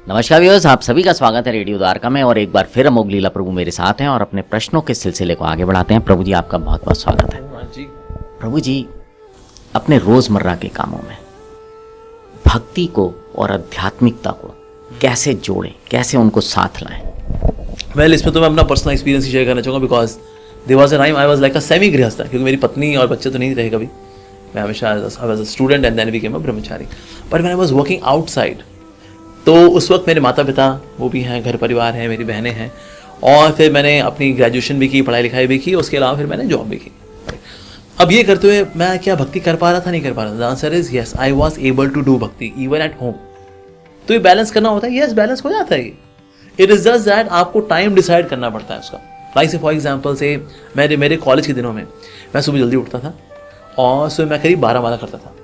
नमस्कार व्यूअर्स, आप सभी का स्वागत है रेडियो द्वारका में। और एक बार फिर अमोघ लीला प्रभु मेरे साथ हैं और अपने प्रश्नों के सिलसिले को आगे बढ़ाते हैं। प्रभु जी, आपका बहुत बहुत स्वागत है। जी प्रभु जी, अपने रोजमर्रा के कामों में भक्ति को और आध्यात्मिकता को कैसे जोड़ें, कैसे उनको साथ लाएं? वेल, इसमें तो मैं अपना पर्सनल एक्सपीरियंस ही शेयर करना चाहूँगा because there was a time I was like a semi गृहस्थ, क्योंकि मेरी पत्नी और बच्चे तो नहीं रहे कभी। मैं हमेशा I was a student and then became a brahmachari. But when I was working outside, तो उस वक्त मेरे माता पिता वो भी हैं, घर परिवार है, मेरी बहनें हैं, और फिर मैंने अपनी ग्रेजुएशन भी की, पढ़ाई लिखाई भी की, उसके अलावा फिर मैंने जॉब भी की। अब ये करते हुए मैं क्या भक्ति कर पा रहा था, नहीं कर पा रहा था? The answer is yes, I was able to do bhakti even at home. तो ये बैलेंस करना होता है। यस, बैलेंस हो जाता है। इट इज जस्ट दैट आपको टाइम डिसाइड करना पड़ता है उसका। लाइक से फॉर एग्जाम्पल से मेरे कॉलेज के दिनों में मैं सुबह जल्दी उठता था और सुबह मैं करीब 12 माला करता था।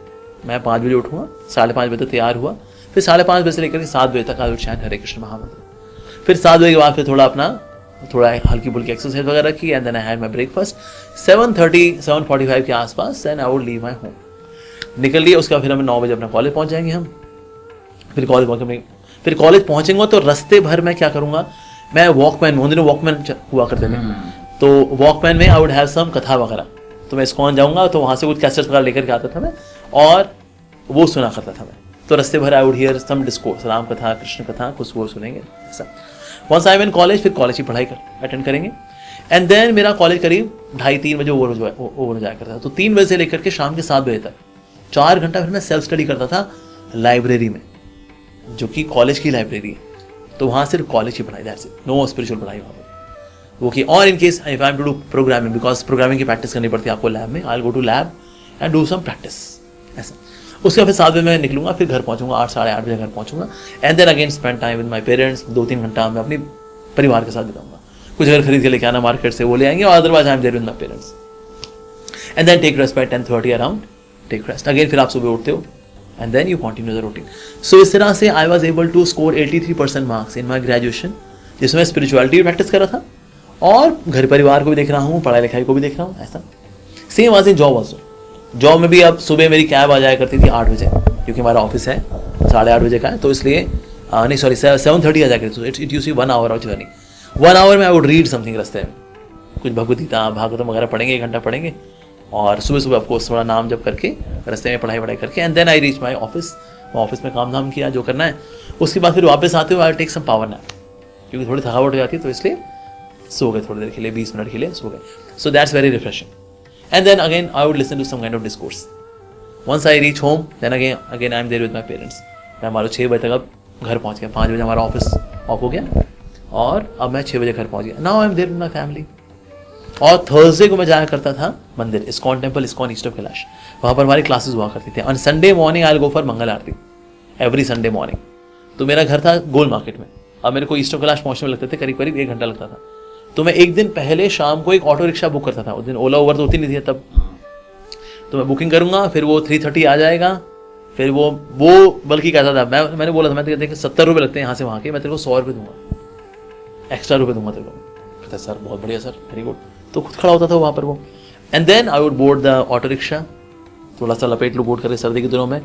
मैं 5 बजे उठूँगा, 5:30 बजे तक तैयार हुआ, फिर 5:30 बजे से लेकर 7 बजे तक आई चैंट हरे कृष्ण महामंत्र। फिर 7 बजे के बाद फिर थोड़ा हल्की फुल्की एक्सरसाइज वगैरह की, and then I had my breakfast. 7:45 के आसपास then I would leave my home. निकल लिए, उसका फिर हमें 9 बजे अपना कॉलेज पहुंच जाएंगे हम। फिर कॉलेज पहुंचेंगे तो रास्ते भर मैं क्या करूंगा, मैं वॉकमैन, उन दिनों वॉकमैन हुआ करते थे, तो वॉकमैन में आई वुड हैव सम कथा वगैरह। तो मैं इस्कॉन जाऊंगा तो वहां से कुछ कैसेट्स वगैरह लेकर के आता था मैं, और वो सुना करता था मैं। तो रास्ते भर I would hear some discourse, Ram कथा, कृष्ण कथा, कुछ वो सुनेंगे ऐसा। Once I am in college, फिर कॉलेज की पढ़ाई अटेंड करेंगे, एंड देन मेरा कॉलेज करीब 2:30-3 बजे ओवर हो जाया करता था। तो 3 बजे से लेकर के शाम के 7 बजे तक 4 घंटा फिर मैं सेल्फ स्टडी करता था लाइब्रेरी में, जो कि कॉलेज की लाइब्रेरी है। तो वहाँ सिर्फ कॉलेज की पढ़ाई, दैट्स इट, नो स्पिरिचुअल पढ़ाई वहाँ पर वो की। और in case if I am to do programming, because programming की प्रैक्टिस करनी पड़ती है आपको लैब में, I will go to lab and do some practice ऐसा। उसके बाद फिर 7 बजे मैं निकलूंगा, फिर घर पहुंचूंगा 8, साढ़े 8 बजे घर पहुंचूंगा, and then again spend time with my parents. 2-3 घंटा मैं अपनी परिवार के साथ बिताऊंगा। कुछ अगर खरीद के लेके आना मार्केट से वो ले आएंगे, और otherwise I am there with my parents, and then take rest by 10:30 around, take rest again. फिर आप सुबह उठते हो and then you continue the routine. So इस तरह से I was able to score 83% marks in my graduation, जिसमें मैं स्पिरिचुअलिटी प्रैक्टिस कर रहा था और घर परिवार को भी देख रहा हूँ, पढ़ाई लिखाई को भी देख रहा हूँ ऐसा। Same was in job also. Job में भी अब सुबह मेरी कैब आ जाया करती थी 8 बजे, क्योंकि हमारा ऑफिस है 8:30 बजे का है, तो इसलिए 7:30 आ जाया करती। So it used to be 1 hour of journey. 1 hour में आई वुड रीड समथिंग रास्ते में, कुछ भगवद गीता, भागवतम वगैरह पढ़ेंगे, 1 घंटा पढ़ेंगे, और सुबह ऑफकोर्स थोड़ा नाम जप करके रास्ते में पढ़ाई करके, and then I reach my office. Office में काम धाम किया जो करना है। उसके बाद फिर वापस आते हुए I take some power nap, क्योंकि थोड़ी थकावट हो जाती है, तो इसलिए सो गए थोड़ी देर के लिए, 20 मिनट के लिए सो गए। So that's very refreshing. And then again I would listen to some kind of discourse. Once I reach home, then again I am there with my parents. मैं हमारा 6 बजे तक अब घर पहुंच गया। 5 बजे हमारा ऑफिस ऑफ हो गया और अब मैं 6 बजे घर पहुंच गया। Now I am there with my family. और थर्सडे को मैं जाया करता था मंदिर, ISKCON temple, ISKCON east of Kailash. वहाँ पर हमारी क्लासेस हुआ करती थी। On Sunday morning I will go for Mangal Aarti, every Sunday morning. तो मेरा घर था गोल मार्केट में। अब मेरे को ईस्ट ऑफ कैलाश पहुँचने में लगते थे करीब 1 घंटा लगता था। तो मैं एक दिन पहले शाम को एक ऑटो रिक्शा बुक करता था। उस दिन ओला ओवर तो होती नहीं थी तब, तो मैं बुकिंग करूंगा, फिर वो 3:30 आ जाएगा। फिर वो बल्कि कहता था, मैंने बोला था, मैं देखिए 70 रुपये लगते हैं यहाँ से वहाँ के, मैं तेरे को 100 रुपये दूंगा, एक्स्ट्रा रुपये दूंगा तेरे को। कहता सर बहुत बढ़िया सर, वेरी गुड। तो खुद खड़ा होता था वहाँ पर वो, and then I would board the auto rickshaw, थोड़ा सा लपेट लो बोर्ड करके, सर्दी के दिनों में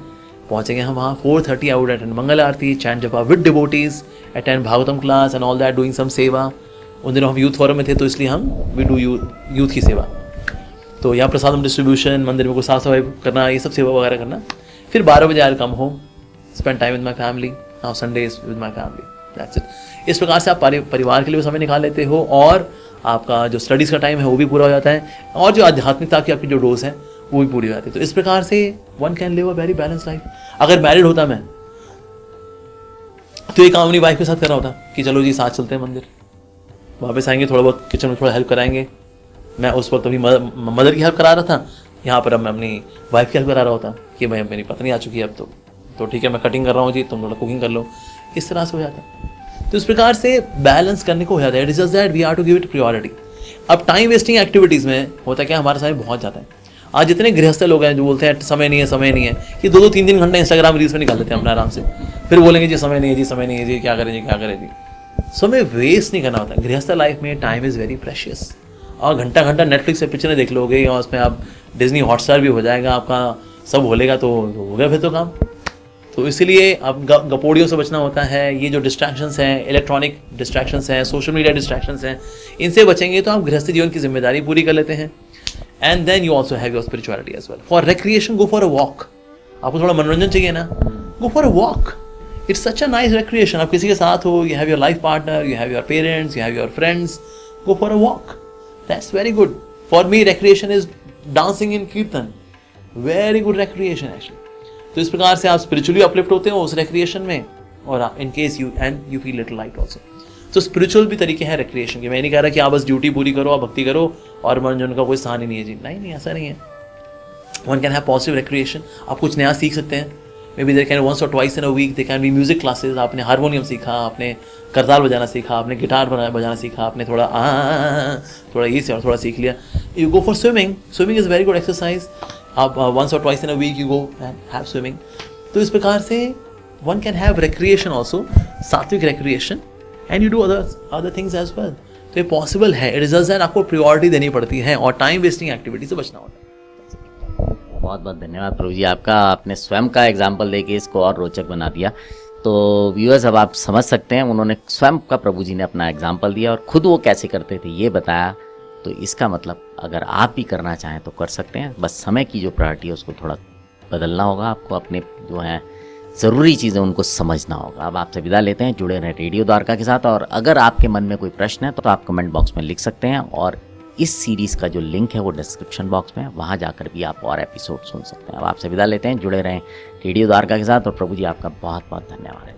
पहुँचेंगे हम वहाँ। 4:30 I would attend Mangal Aarti, chant japa with devotees, attend Bhagavatam class and all that, doing some seva. उन दिनों हम यूथ फोरम में थे, तो इसलिए हम वी डू यूथ की सेवा। तो यहाँ प्रसादम डिस्ट्रीब्यूशन, मंदिर में कुछ साफ सफाई करना, ये सब सेवा वगैरह करना। फिर 12 बजे I come home, spend time with my family. Now Sundays with my family, that's it. इस प्रकार से आप परिवार के लिए समय निकाल लेते हो, और आपका जो स्टडीज़ का टाइम है वो भी पूरा हो जाता है, और जो आध्यात्मिकता की आपकी जो डोज है वो भी पूरी हो जाती है। तो इस प्रकार से one can live a very balance life. अगर मैरिड होता मैं, तो ये काम अपनी वाइफ के साथ कर रहा होता कि चलो जी साथ चलते हैं मंदिर, वापस आएंगे, थोड़ा बहुत किचन में थोड़ा हेल्प कराएंगे। मैं उस वक्त अभी मदर की हेल्प करा रहा था, यहाँ पर अब मैं अपनी वाइफ की हेल्प करा रहा होता कि भाई मेरी पत्नी आ चुकी है अब, तो ठीक है मैं कटिंग कर रहा हूँ जी, तुम थोड़ा कुकिंग कर लो। इस तरह से हो जाता। तो इस प्रकार से बैलेंस करने को हो जाता है। It is just that we are to give it priority. अब टाइम वेस्टिंग एक्टिविटीज़ में होता है क्या, हमारा समय बहुत जाता है। आज जितने गृहस्थ लोग हैं जो बोलते हैं समय नहीं है, कि 2-2, 3-3 घंटे इंस्टाग्राम रील्स में निकाल देते हैं अपना आराम से, फिर बोलेंगे जी समय नहीं है जी, क्या करें जी। समय वेस्ट नहीं करना होता। गृहस्थ लाइफ में टाइम इज़ वेरी प्रेशियस। और घंटा नेटफ्लिक्स पे पिक्चरें देख लोगे, और उसमें आप डिज्नी हॉटस्टार भी हो जाएगा आपका, सब हो लेगा, तो हो गया फिर तो काम। तो इसीलिए अब गपोड़ियों से बचना होता है। ये जो डिस्ट्रैक्शंस हैं, इलेक्ट्रॉनिक डिस्ट्रैक्शंस हैं, सोशल मीडिया डिस्ट्रैक्शंस हैं, इनसे बचेंगे तो आप गृहस्थ जीवन की जिम्मेदारी पूरी कर लेते हैं। And then you also have your spirituality as well. For recreation go for a walk. आपको थोड़ा मनोरंजन चाहिए ना, go for a walk. It's such a nice recreation. आप किसी के साथ हो, you have your life partner, you have your parents, you have your friends, go for a walk, that's very good. For me recreation is dancing in kirtan, very good recreation actually. तो इस प्रकार से आप स्पिरिचुअली अपलिफ्ट होते हो उस recreation में, और in case you feel little light also. तो स्पिरिचुअल भी तरीके हैं रिक्रिएशन के। मैं नहीं कह रहा कि आप बस ड्यूटी पूरी करो, आप भक्ति करो और मनोरंजन का कोई स्थान ही नहीं है जी, नहीं, ऐसा नहीं है। One can have positive recreation. आप कुछ नया सीख सकते हैं। Maybe there can once और twice in a week they can be music classes. आपने हारमोनियम सीखा, आपने करताल बजाना सीखा, आपने गिटार बजाना सीखा, आपने थोड़ा ये से और थोड़ा सीख लिया। You go for swimming. Swimming is very good exercise. आप वंस और twice in a week you go and have swimming. तो इस प्रकार से one can have recreation also, सात्विक recreation, and you do other things as well. तो ये possible है। इट इज जस्ट दैट आपको प्रायोरिटी देनी पड़ती है और टाइम वेस्टिंग एक्टिविटी से बचना होता है। बहुत बहुत धन्यवाद प्रभु जी आपका। आपने स्वयं का एग्जाम्पल देके इसको और रोचक बना दिया। तो व्यूअर्स अब आप समझ सकते हैं, उन्होंने स्वयं का प्रभु जी ने अपना एग्जाम्पल दिया और खुद वो कैसे करते थे ये बताया। तो इसका मतलब अगर आप भी करना चाहें तो कर सकते हैं, बस समय की जो प्रायोरिटी है उसको थोड़ा बदलना होगा। आपको अपने जो हैं ज़रूरी चीज़ें उनको समझना होगा। अब आपसे विदा लेते हैं, जुड़े रहें रेडियो द्वारका के साथ। और अगर आपके मन में कोई प्रश्न है तो आप कमेंट बॉक्स में लिख सकते हैं, और इस सीरीज़ का जो लिंक है वो डिस्क्रिप्शन बॉक्स में है, वहाँ जाकर भी आप और एपिसोड सुन सकते हैं। अब आपसे विदा लेते हैं, जुड़े रहें रेडियो द्वारका के साथ। और प्रभु जी आपका बहुत बहुत धन्यवाद है।